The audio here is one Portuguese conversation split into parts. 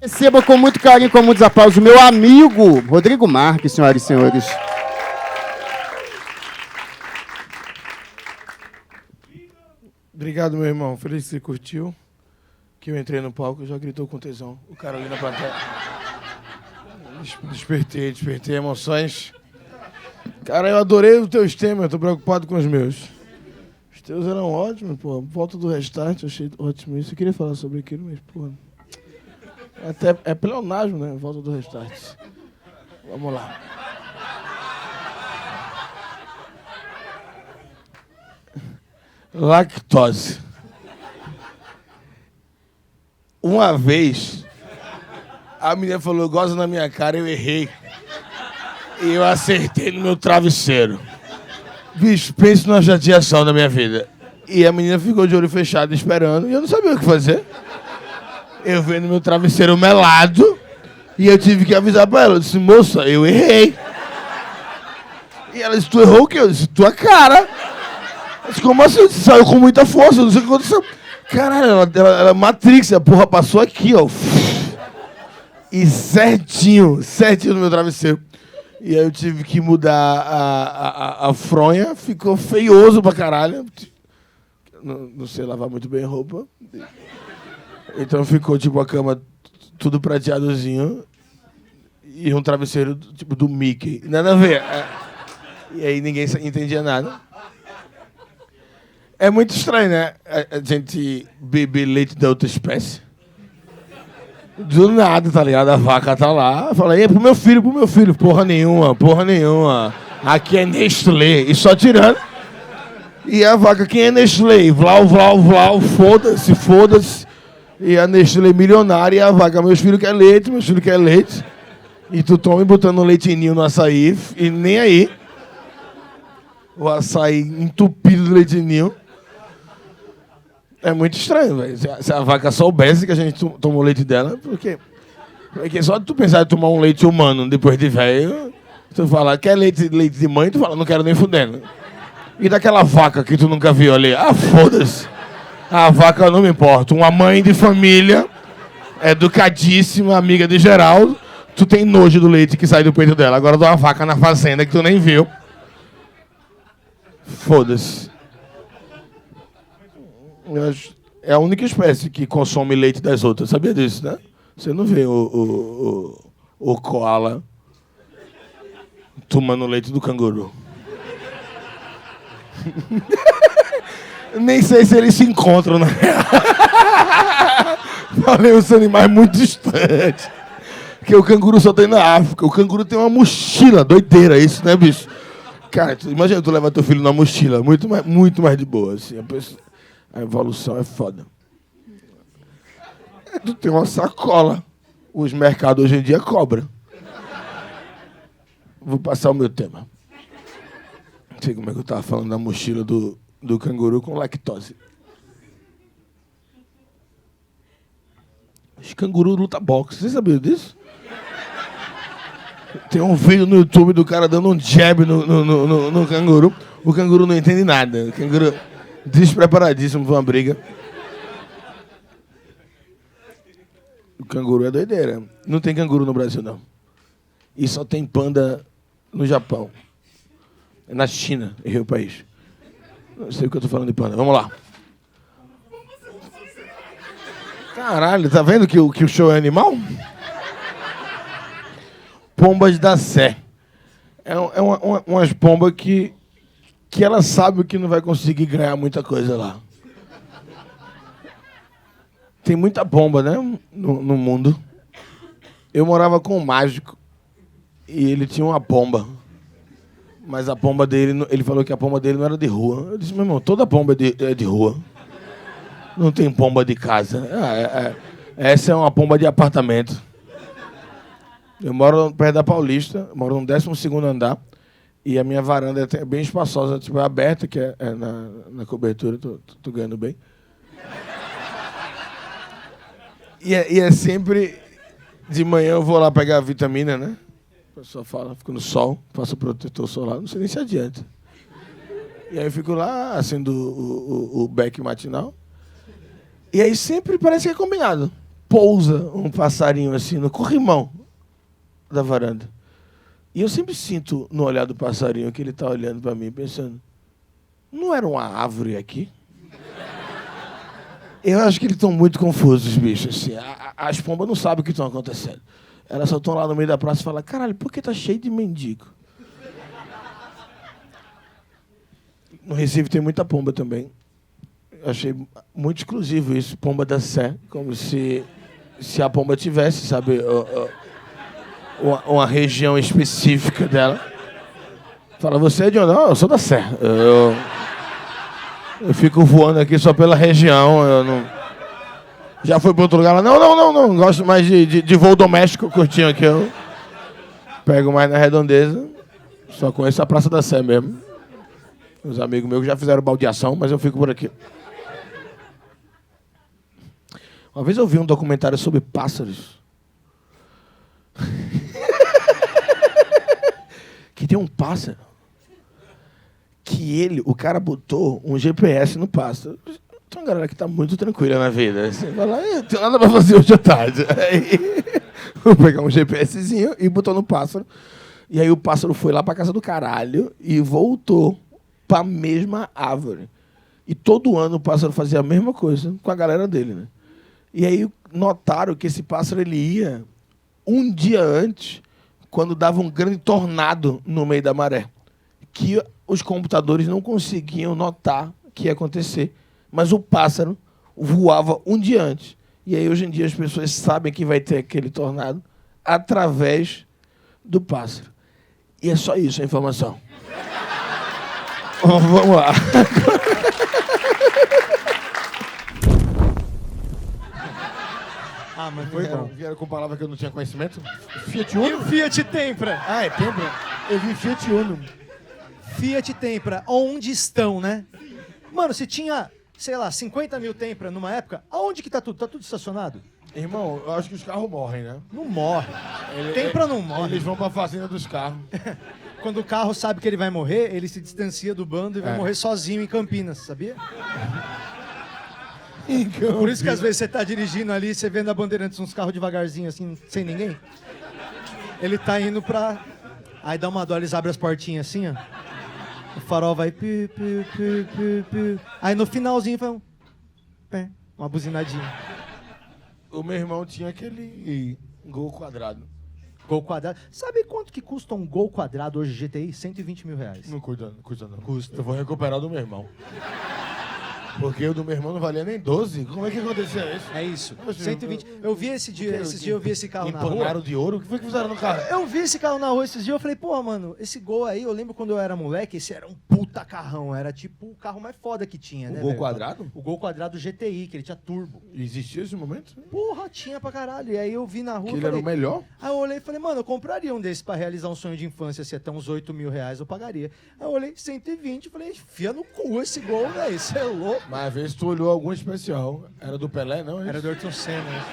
Receba com muito carinho, com muitos aplausos, o meu amigo Rodrigo Marques, senhoras e senhores. Obrigado, meu irmão. Feliz que você curtiu. Que eu entrei no palco e já gritou com tesão. O cara ali na plateia. Despertei emoções. Cara, eu adorei os teus temas, eu tô preocupado com os meus. Os teus eram ótimos, pô. Volta do Restart, eu achei ótimo isso. Eu queria falar sobre aquilo, mas, pô. Até é pleonasmo, né? Volta do Restart. Vamos lá. Lactose. Uma vez, a menina falou, goza na minha cara, eu errei. E eu acertei no meu travesseiro. Bicho, pense numa chateação da minha vida. E a menina ficou de olho fechado esperando, e eu não sabia o que fazer. Eu vi no meu travesseiro melado, e eu tive que avisar pra ela. Eu disse, moça, eu errei. E ela disse, tu errou o quê? Eu disse, tua cara. Eu disse, como assim? Você saiu com muita força, eu não sei o que aconteceu. Caralho, ela Matrix, a porra passou aqui, ó. E certinho no meu travesseiro. E aí eu tive que mudar a fronha, ficou feioso pra caralho. Não sei lavar muito bem roupa. Então ficou tipo a cama tudo prateadozinho e um travesseiro tipo do Mickey. Nada a ver. E aí ninguém entendia nada. É muito estranho, né? A gente beber leite da outra espécie. Do nada, tá ligado? A vaca tá lá. Fala, e pro meu filho. Porra nenhuma. Aqui é Nestlé. E só tirando. E a vaca, quem é Nestlé? Vlau, foda-se. E a Nestlé milionária e a vaca, meus filhos querem leite. E tu toma botando um leitinho no açaí e nem aí. O açaí entupido de leitinho. É muito estranho, velho. Se a vaca soubesse que a gente tomou leite dela, porque só de tu pensar em tomar um leite humano depois de velho, tu fala, quer leite de mãe? Tu fala, não quero nem fudendo. E daquela vaca que tu nunca viu ali? Ah, foda-se. A vaca eu não me importo. Uma mãe de família, educadíssima, amiga de Geraldo, tu tem nojo do leite que sai do peito dela. Agora dá uma vaca na fazenda que tu nem viu. Foda-se. É a única espécie que consome leite das outras. Sabia disso, né? Você não vê o koala tomando leite do canguru. Nem sei se eles se encontram, né? Falei os animais muito distantes. Porque o canguru só tem na África. O canguru tem uma mochila, doideira isso, né, bicho? Cara, imagina tu levar teu filho na mochila, muito mais de boa, assim. A evolução é foda. Tu tem uma sacola. Os mercados hoje em dia cobram. Vou passar o meu tema. Não sei como é que eu tava falando da mochila do canguru com lactose. Os cangurus lutam boxe. Você sabia disso? Tem um vídeo no YouTube do cara dando um jab no canguru. O canguru não entende nada. O canguru despreparadíssimo para uma briga. O canguru é doideira. Não tem canguru no Brasil, não. E só tem panda no Japão. É na China, errei o país. Não sei o que eu tô falando de panda. Vamos lá. Caralho, tá vendo que o show é animal? Pombas da Sé. É umas pombas que ela sabe que não vai conseguir ganhar muita coisa lá. Tem muita pomba, né, no mundo. Eu morava com um mágico e ele tinha uma pomba. Mas a pomba dele, ele falou que a pomba dele não era de rua. Eu disse, meu irmão, toda pomba é de rua. Não tem pomba de casa. Essa é uma pomba de apartamento. Eu moro perto da Paulista, moro no 12º andar. E a minha varanda é bem espaçosa, tipo, é aberta, que é na cobertura, tô ganhando bem. E é sempre de manhã eu vou lá pegar a vitamina, né? A pessoa fala, fico no sol, faço protetor solar, não sei nem se adianta. E aí eu fico lá, acendo o beck matinal. E aí sempre parece que é combinado. pousa um passarinho assim no corrimão da varanda. E eu sempre sinto no olhar do passarinho que ele está olhando para mim, pensando, não era uma árvore aqui? Eu acho que eles estão muito confusos, bicho. Assim, as pombas não sabem o que estão acontecendo. Elas só estão lá no meio da praça e falam, caralho, por que tá cheio de mendigo? No Recife tem muita pomba também. Eu achei muito exclusivo isso, pomba da Sé, como se a pomba tivesse, sabe, uma região específica dela. Fala, você é de onde? Não, eu sou da Sé. Eu fico voando aqui só pela região, eu não... Já fui para outro lugar lá? Não. Gosto mais de voo doméstico, curtinho aqui. Eu pego mais na redondeza. Só conheço a Praça da Sé mesmo. Os amigos meus já fizeram baldeação, mas eu fico por aqui. Uma vez eu vi um documentário sobre pássaros. Que tem um pássaro que o cara botou um GPS no pássaro. Tem uma galera que tá muito tranquila na vida. Você fala, eu não tenho nada pra fazer hoje à tarde. Aí, vou pegar um GPSzinho e botou no pássaro. E aí o pássaro foi lá pra casa do caralho e voltou pra mesma árvore. E todo ano o pássaro fazia a mesma coisa com a galera dele, né? E aí notaram que esse pássaro ele ia um dia antes, quando dava um grande tornado no meio da maré, que os computadores não conseguiam notar que ia acontecer. Mas o pássaro voava um dia antes. E aí, hoje em dia, as pessoas sabem que vai ter aquele tornado através do pássaro. E é só isso a informação. Vamos lá. Ah, mas foi bom. Vieram com palavra que eu não tinha conhecimento? Fiat Uno? E o Fiat Tempra? Ah, é Tempra? Eu vi Fiat Uno. Fiat Tempra, onde estão, né? Mano, se tinha, sei lá, 50 mil Tempra numa época, aonde que tá tudo? Tá tudo estacionado? Irmão, eu acho que os carros morrem, né? Não morre. Tempra não morre. Eles vão pra fazenda dos carros. Quando o carro sabe que ele vai morrer, ele se distancia do bando e vai morrer sozinho em Campinas, sabia? Por isso que às vezes você tá dirigindo ali, você vendo a Bandeirantes uns carros devagarzinho assim, sem ninguém. Ele tá indo pra... Aí dá uma dó, eles abrem as portinhas assim, ó. O farol vai... Pi, pi, pi, pi, pi. Aí no finalzinho vai uma buzinadinha. O meu irmão tinha aquele Gol quadrado. Gol quadrado. Sabe quanto que custa um Gol quadrado hoje GTI? 120 mil reais. Não custa não. Custa. Eu vou recuperar o do meu irmão. Porque o do meu irmão não valia nem 12. Como é que aconteceu isso? É isso. 120. Eu vi esses dias eu vi esse carro na rua. Empanaram de ouro? O que foi que fizeram no carro? Eu vi esse carro na rua esses dias, eu falei, pô, mano, esse Gol aí, eu lembro quando eu era moleque, esse era um puta carrão, era tipo o carro mais foda que tinha, né, Gol velho? quadrado? O Gol quadrado GTI, que ele tinha turbo. Existia esse momento? Porra, tinha pra caralho. E aí eu vi na rua Que ele falei, era o melhor? Aí eu olhei e falei, mano, eu compraria um desses pra realizar um sonho de infância, se até uns 8 mil reais eu pagaria. Aí eu olhei, 120, falei, enfia no cu esse Gol, velho, isso é louco. Mas às vezes tu olhou algum especial. Era do Pelé, não? Era do Ayrton Senna.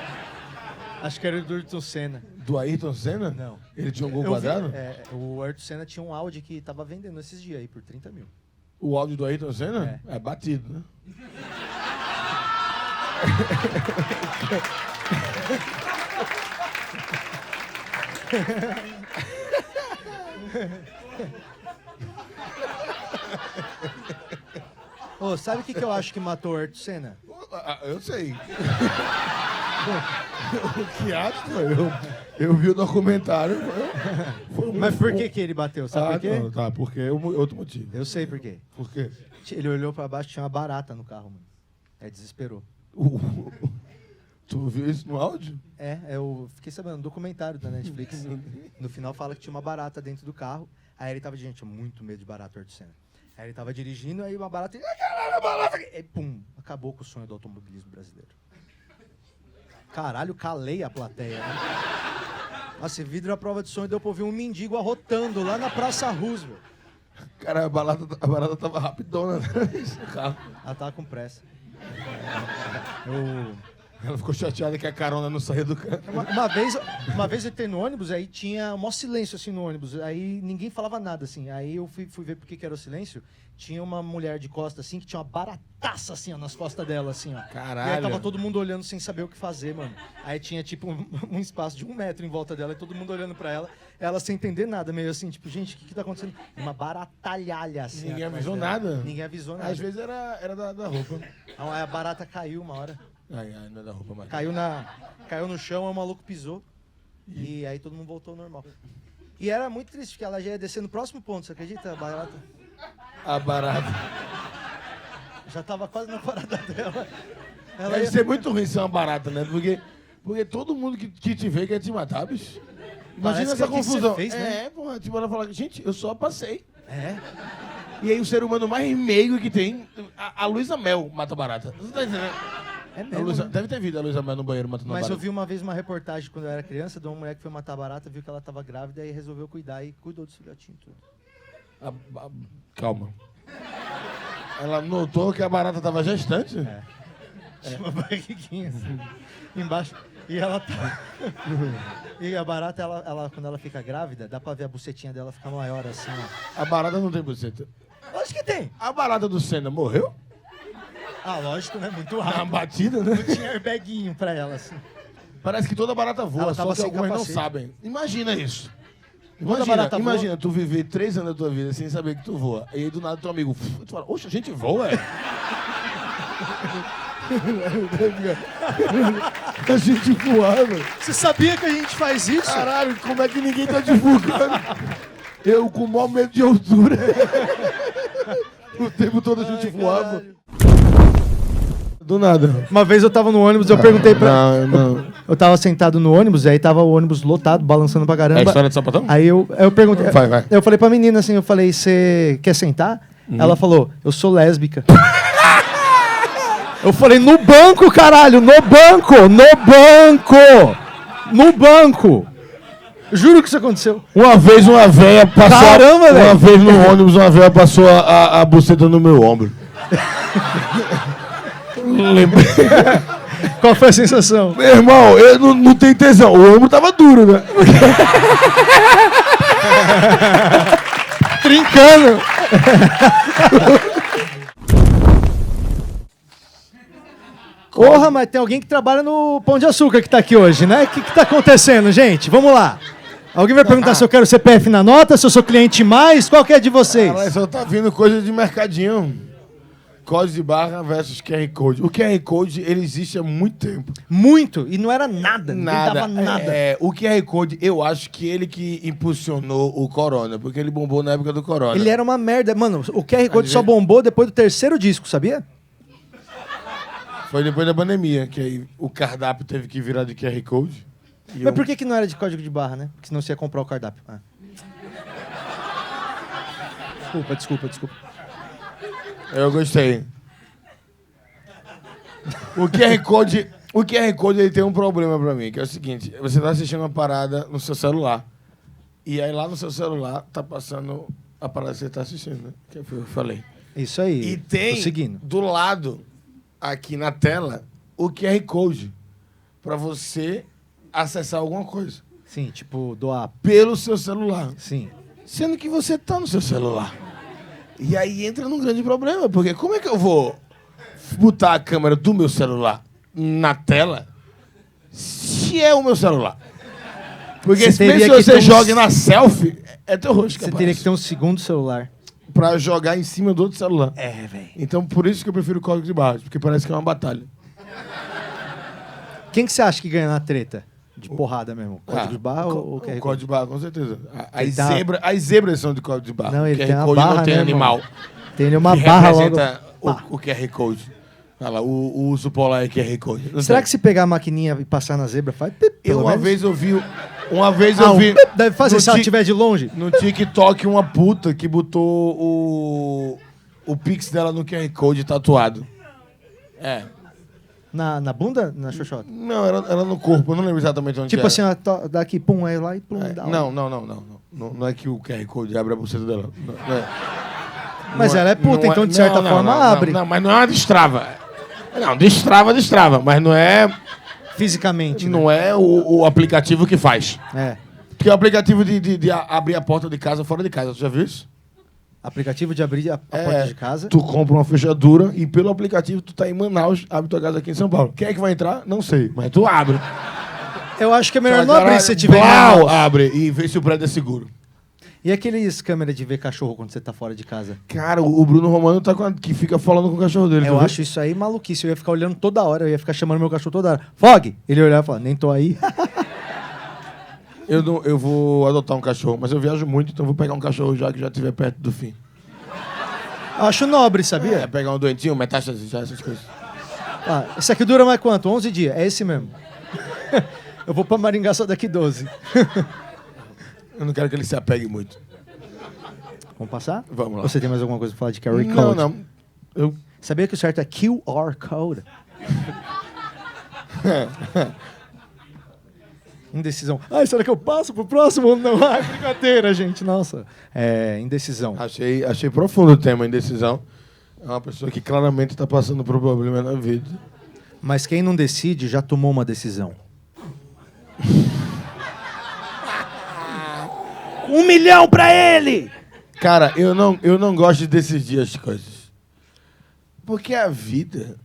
Acho que era do Ayrton Senna. Do Ayrton Senna? Não. Ele tinha um Gol quadrado? O Ayrton Senna tinha um Audi que tava vendendo esses dias aí por 30 mil. O áudio do Ayrton Senna? É batido, né? Ô, sabe o que eu acho que matou o Ayrton Senna? Eu sei. O que acho? Eu vi o documentário. Mas por que ele bateu? Sabe por quê? Não, tá, porque é outro motivo. Eu sei por quê. Por quê? Ele olhou pra baixo e tinha uma barata no carro, mano. Aí desesperou. Tu viu isso no áudio? Eu fiquei sabendo, um documentário da Netflix. No final fala que tinha uma barata dentro do carro. Aí ele tava, gente, tinha muito medo de barata, Ayrton Senna. Aí ele tava dirigindo, aí uma barata... E pum, acabou com o sonho do automobilismo brasileiro. Caralho, calei a plateia, né? Nossa, vidro à prova de sonho deu pra ouvir um mendigo arrotando lá na Praça Roosevelt. Cara, a barata tava rapidona, né? Esse carro. Ela tava com pressa. Ela ficou chateada que a carona não saía do carro. Uma vez eu entrei no ônibus, aí tinha um maior silêncio assim no ônibus. Aí ninguém falava nada assim. Aí eu fui ver por que era o silêncio. Tinha uma mulher de costa assim que tinha uma barataça assim, ó, nas costas dela, assim, ó. Caralho. E aí tava todo mundo olhando sem saber o que fazer, mano. Aí tinha tipo um espaço de 1 metro em volta dela e todo mundo olhando pra ela. Ela sem entender nada, meio assim, tipo, gente, o que tá acontecendo? Uma baratalhalha assim. Ninguém atrás avisou dela. nada? Ninguém avisou nada. Às vezes era da roupa. Aí a barata caiu uma hora. Ai, não é da roupa mais. Caiu no chão, aí o maluco pisou. E aí todo mundo voltou ao normal. E era muito triste, porque ela já ia descer no próximo ponto, você acredita? A barata A barata. já tava quase na parada dela. Ela Deve ia... ser muito ruim ser uma barata, né? Porque todo mundo que te vê quer te matar, bicho. Imagina Parece essa que é o que confusão. você fez, né? Porra, tipo, ela fala, gente, eu só passei. É? E aí o ser humano mais meigo que tem, a Luísa Mel mata barata. Você tá entendendo? É A mesmo. Luísa- né? deve ter visto a Luísa Mel no banheiro matando Mas barata. eu vi uma vez uma reportagem quando eu era criança de uma mulher que foi matar a barata, viu que ela tava grávida e resolveu cuidar e cuidou do filhotinho tudo. Calma. Ela notou que a barata tava gestante? Tinha uma barriguinha assim, embaixo. E ela tá... E a barata, ela, quando ela fica grávida, dá pra ver a bucetinha dela ficar maior assim, ó. A barata não tem buceta. Acho que tem. A barata do Senna morreu? Ah, lógico, né? Muito Na rápido. batida, né? Tinha airbaguinho pra ela, assim. Parece que toda barata voa, Ela só tava que sem algumas não capacete. sabem. Imagina isso. Quando a barata Imagina tu viver 3 anos da tua vida sem saber que tu voa. E aí do nada teu amigo, tu fala, oxe, a gente voa, é? A gente voava. Você sabia que a gente faz isso? Caralho, como é que ninguém tá divulgando? Eu com o maior medo de altura. O tempo todo a gente voava. Do nada. Uma vez eu tava no ônibus, eu perguntei pra... Não. Eu tava sentado no ônibus, aí tava o ônibus lotado, balançando pra caramba. É a história de sapatão? Aí eu perguntei... Vai. Eu falei pra menina assim, eu falei, você quer sentar? Ela falou, eu sou lésbica. Eu falei, no banco, caralho, no banco! Juro que isso aconteceu. Uma vez uma véia passou... Caramba, velho. Uma vez no ônibus, uma véia passou a buceta no meu ombro. Lembrei. Qual foi a sensação? Meu irmão, eu não tenho tesão. O ombro tava duro, né? Trincando. Porra, mas tem alguém que trabalha no Pão de Açúcar que tá aqui hoje, né? O que tá acontecendo, gente? Vamos lá. Alguém vai perguntar se eu quero CPF na nota, se eu sou cliente mais, qual que é de vocês? Caralho, só tá vindo coisa de mercadinho. Código de barra versus QR Code. O QR Code, ele existe há muito tempo. Muito, e não era nada, ninguém dava nada. O QR Code, eu acho que ele que impulsionou o Corona, porque ele bombou na época do Corona. Ele era uma merda. Mano, o QR Code Às só vezes- bombou depois do 3º disco, sabia? Foi depois da pandemia, que aí o cardápio teve que virar de QR Code. E Mas por que não era de código de barra, né? Porque senão você ia comprar o cardápio. Ah. Desculpa. Eu gostei. O QR Code ele tem um problema pra mim, que é o seguinte, você tá assistindo uma parada no seu celular. E aí lá no seu celular tá passando a parada que você tá assistindo, né? Que foi o que eu falei. Isso aí. E tem Tô seguindo. do lado, aqui na tela, o QR Code pra você acessar alguma coisa Sim, tipo, doar. pelo seu celular. Sim. Sendo que você tá no seu celular. E aí entra num grande problema, porque como é que eu vou botar a câmera do meu celular na tela se é o meu celular? Porque Você mesmo teria se que você ter um- joga na selfie, é teu rosto que Você aparece. teria que ter um segundo celular. Pra jogar em cima do outro celular. É, velho. Então por isso que eu prefiro o código de barras, porque parece que é uma batalha. Quem que você acha que ganha na treta? De porrada mesmo? Código de barra ou o QR código Code? de barra, com certeza. Ele tá- As zebras são de código de barra. Não, ele o QR tem uma Code barra, não tem né, animal. irmão? Tem ali uma que barra logo. representa Pá. o QR Code. Olha lá, o urso polar é QR Code. Não Será tem. que se pegar a maquininha e passar na zebra faz pip, pelo Uma menos? vez eu vi Um pip deve fazer no se ela Tik- estiver de longe. no TikTok uma puta que botou o Pix dela no QR Code tatuado. É. Na bunda? Na xoxota? Não, era no corpo, eu não lembro exatamente onde Tipo era. assim, ó, daqui, pum, aí lá e plum, dá lá. Não é que o QR Code abre a buceta dela. Não é. Mas Não ela é puta, não então de certa não, forma não, abre. Não, mas não é uma destrava. Não, destrava, mas não é, Fisicamente, né? não é o aplicativo que faz. É. Porque é o aplicativo de abrir a porta de casa fora de casa, tu já viu isso? Aplicativo de abrir a porta de casa. Tu compra uma fechadura e pelo aplicativo tu tá em Manaus, abre tua casa aqui em São Paulo. Quem é que vai entrar? Não sei, mas tu abre. Eu acho que é melhor não Caralho, abrir se você tiver em blau, Manaus. abre e vê se o prédio é seguro. E aqueles câmeras de ver cachorro quando você tá fora de casa? Cara, o Bruno Romano tá que fica falando com o cachorro dele. Eu tu viu? acho isso aí maluquice. Eu ia ficar olhando toda hora. Eu ia ficar chamando meu cachorro toda hora. Fog! Ele ia olhar e falar, nem tô aí. Eu vou adotar um cachorro, mas eu viajo muito, então eu vou pegar um cachorro já que já estiver perto do fim. Acho nobre, sabia? É pegar um doentinho, metástase, já essas coisas. Ah, esse aqui dura mais quanto? 11 dias. É esse mesmo. Eu vou pra Maringá só daqui 12. Eu não quero que ele se apegue muito. Vamos passar? Vamos lá. Você tem mais alguma coisa pra falar de QR Code? Não. Sabia que o certo é QR Code? Indecisão. Ai, será que eu passo pro próximo? Não, ai, brincadeira, gente. Nossa. É, indecisão. Achei profundo o tema, indecisão. É uma pessoa que claramente está passando por um problema na vida. Mas quem não decide já tomou uma decisão. 1 milhão pra ele! Cara, eu não gosto de decidir as coisas. Porque a vida...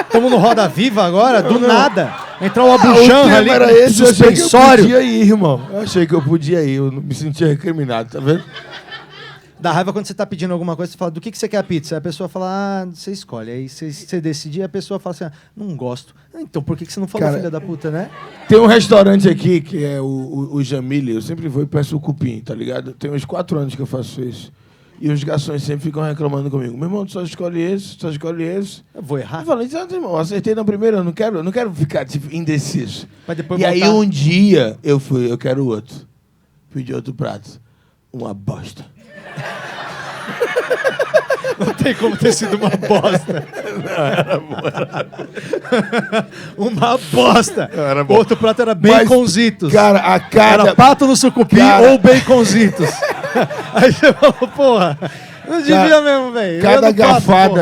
Estamos no Roda Viva agora, do Não. nada. Entrar o o Abujan tema ali, era esse, eu achei que eu suspensório. podia ir, irmão. Eu achei que eu podia ir, eu não me sentia recriminado, tá vendo? Dá raiva quando você tá pedindo alguma coisa, você fala, do que você quer a pizza? Aí a pessoa fala, ah, você escolhe. Aí você decide e a pessoa fala assim, ah, não gosto. Então por que você não falou, Cara, filha da puta, né? Tem um restaurante aqui, que é o Jamile, eu sempre vou e peço o cupim, tá ligado? Tem uns 4 anos que eu faço isso. E os garçons sempre ficam reclamando comigo. Meu irmão, tu só escolhe esse, só escolhe esse. Eu vou errar. Eu falei, irmão, eu acertei na primeira, eu não quero ficar tipo, indeciso. Pra depois E aí voltar. um dia eu quero outro. Pedi outro prato. Uma bosta. Não tem como ter sido uma bosta. Uma bosta. Era bom. Outro prato era Mas, baconzitos. Cara, a cada... Era pato no sucupim Cara. ou baconzitos. Aí você falou, porra, não devia mesmo, velho.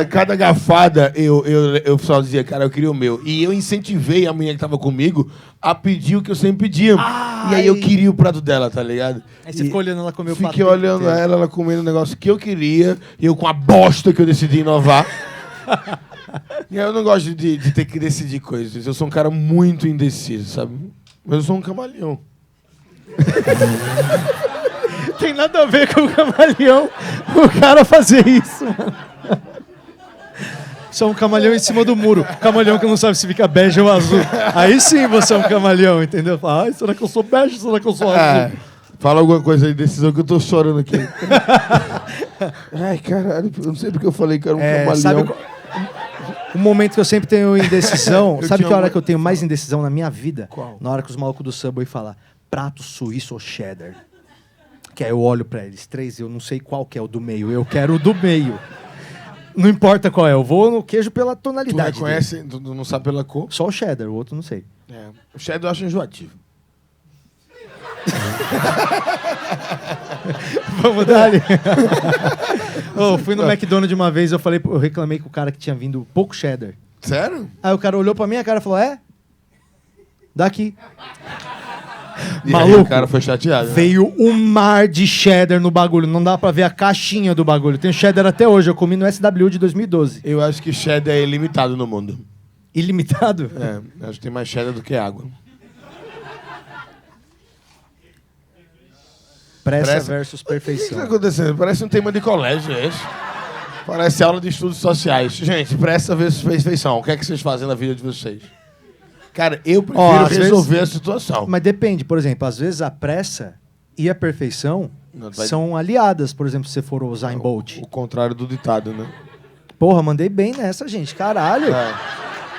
Cada garfada, eu só dizia, cara, eu queria o meu. E eu incentivei a mulher que tava comigo a pedir o que eu sempre pedia. E aí eu queria o prato dela, tá ligado? Aí você ficou olhando ela comer o pato. Fiquei olhando ela comendo o negócio que eu queria, e eu com a bosta que eu decidi inovar. E aí eu não gosto de ter que decidir coisas. Eu sou um cara muito indeciso, sabe? Mas eu sou um camaleão. Tem nada a ver com o camaleão o cara fazer isso, mano. Só um camaleão em cima do muro. Camaleão que não sabe se fica bege ou azul. Aí sim você é um camaleão, entendeu? Fala, ai, será que eu sou bege? Será que eu sou azul? Fala alguma coisa aí, decisão, que eu tô chorando aqui. Ai, caralho, eu não sei porque eu falei que era um camaleão. Sabe o momento que eu sempre tenho indecisão? Eu Sabe tinha que a hora uma- que eu tenho mais indecisão na minha vida? Qual? Na hora que os malucos do Subway falam prato suíço ou cheddar. Que aí eu olho pra eles, 3, eu não sei qual que é o do meio. Eu quero o do meio. Não importa qual é, eu vou no queijo pela Tu tonalidade. reconhece, tu não sabe pela cor. dele. Só o cheddar, o outro não sei. É. O cheddar eu acho enjoativo. Vamos dar ali. Eu fui no McDonald's uma vez, eu reclamei com o cara que tinha vindo pouco cheddar. Sério? Aí o cara olhou pra minha cara e falou, daqui. E aí Maluco, o cara foi chateado. Né? veio um mar de cheddar no bagulho. Não dá pra ver a caixinha do bagulho. Tem cheddar até hoje. Eu comi no SW de 2012. Eu acho que cheddar é ilimitado no mundo. Ilimitado? É, acho que tem mais cheddar do que água. Pressa versus O que está perfeição. acontecendo? Parece um tema de colégio esse. Parece aula de estudos sociais. Gente, pressa versus perfeição. O que é que vocês fazem na vida de vocês? Cara, eu prefiro às resolver a situação. Mas depende, por exemplo, às vezes a pressa e a perfeição Não, vai- são aliadas, por exemplo, se você for usar em Bolt. O contrário do ditado, né? Porra, mandei bem nessa, gente. Caralho.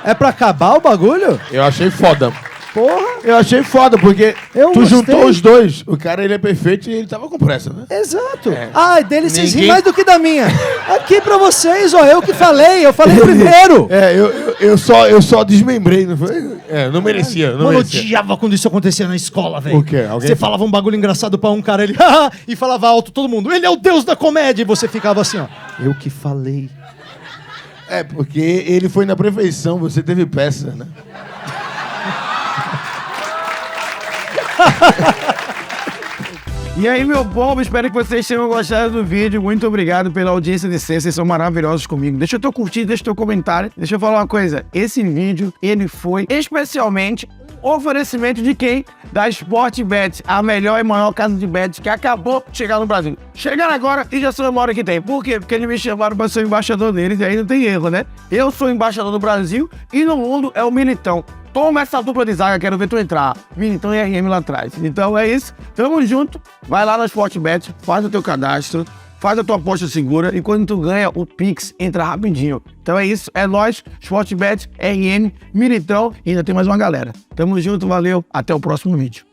É pra acabar o bagulho? Eu achei foda. Porra. Eu achei foda, porque Eu tu gostei. juntou os dois. O cara, ele é perfeito e ele tava com pressa, né? Exato. É. Ai, dele vocês riem Ninguém- mais do que da minha. Aqui pra vocês, ó, eu que falei. Eu falei primeiro. Eu só desmembrei, não foi? Não merecia, não Mano, eu merecia. odiava quando isso acontecia na escola, velho. O quê? Alguém Você falava um bagulho engraçado pra um cara, ele e falava alto todo mundo. Ele é o deus da comédia. E você ficava assim, ó. Eu que falei. É, porque ele foi na prefeição, você teve peça, né? E aí, meu povo, espero que vocês tenham gostado do vídeo. Muito obrigado pela audiência de vocês são maravilhosos comigo. Deixa eu teu curtir, deixa o teu comentário. Deixa eu falar uma coisa, esse vídeo, ele foi especialmente um oferecimento de quem? Da Sportbet, a melhor e maior casa de bets que acabou de chegar no Brasil. Chegaram agora e já sou a maior que tem. Por quê? Porque eles me chamaram para ser o embaixador deles e aí não tem erro, né? Eu sou embaixador do Brasil e no mundo é o Militão. Toma essa dupla de zaga, quero ver tu entrar. Militão e RM lá atrás. Então é isso, tamo junto. Vai lá na Sportbet, faz o teu cadastro, faz a tua aposta segura e quando tu ganha, o Pix entra rapidinho. Então é isso, é nóis, Sportbet, RM, Militão e ainda tem mais uma galera. Tamo junto, valeu, até o próximo vídeo.